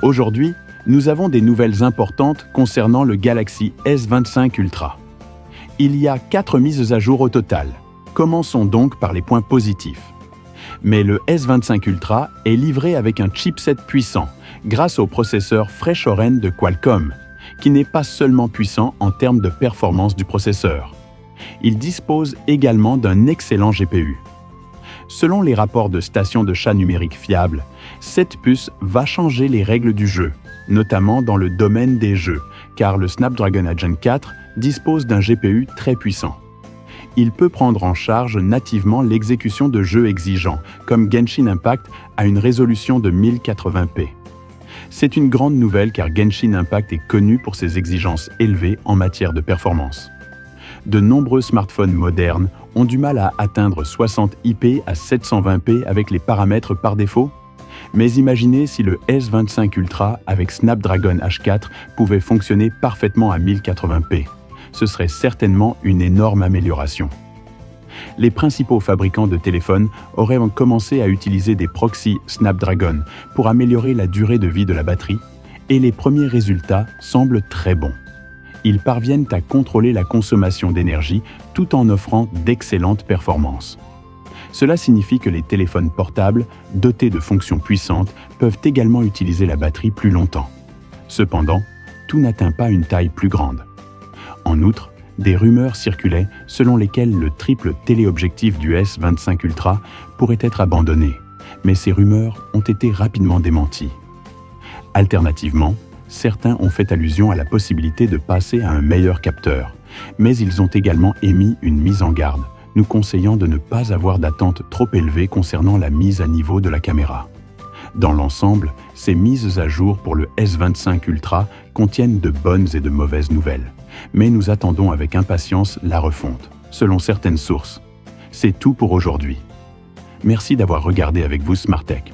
Aujourd'hui, nous avons des nouvelles importantes concernant le Galaxy S25 Ultra. Il y a 4 mises à jour au total. Commençons donc par les points positifs. Mais le S25 Ultra est livré avec un chipset puissant grâce au processeur Fresh Oren de Qualcomm, qui n'est pas seulement puissant en termes de performance du processeur. Il dispose également d'un excellent GPU. Selon les rapports de stations de chat numériques fiables, cette puce va changer les règles du jeu, notamment dans le domaine des jeux, car le Snapdragon 4 dispose d'un GPU très puissant. Il peut prendre en charge nativement l'exécution de jeux exigeants, comme Genshin Impact à une résolution de 1080p. C'est une grande nouvelle car Genshin Impact est connu pour ses exigences élevées en matière de performance. De nombreux smartphones modernes ont du mal à atteindre 60 IP à 720p avec les paramètres par défaut. Mais imaginez si le S25 Ultra avec Snapdragon H4 pouvait fonctionner parfaitement à 1080p. Ce serait certainement une énorme amélioration. Les principaux fabricants de téléphones auraient commencé à utiliser des proxys Snapdragon pour améliorer la durée de vie de la batterie, et les premiers résultats semblent très bons. Ils parviennent à contrôler la consommation d'énergie tout en offrant d'excellentes performances. Cela signifie que les téléphones portables, dotés de fonctions puissantes, peuvent également utiliser la batterie plus longtemps. Cependant, tout n'atteint pas une taille plus grande. En outre, des rumeurs circulaient selon lesquelles le triple téléobjectif du S25 Ultra pourrait être abandonné, mais ces rumeurs ont été rapidement démenties. Alternativement, certains ont fait allusion à la possibilité de passer à un meilleur capteur, mais ils ont également émis une mise en garde, nous conseillant de ne pas avoir d'attente trop élevée concernant la mise à niveau de la caméra. Dans l'ensemble, ces mises à jour pour le S25 Ultra contiennent de bonnes et de mauvaises nouvelles, mais nous attendons avec impatience la refonte, selon certaines sources. C'est tout pour aujourd'hui. Merci d'avoir regardé avec vous Smartech.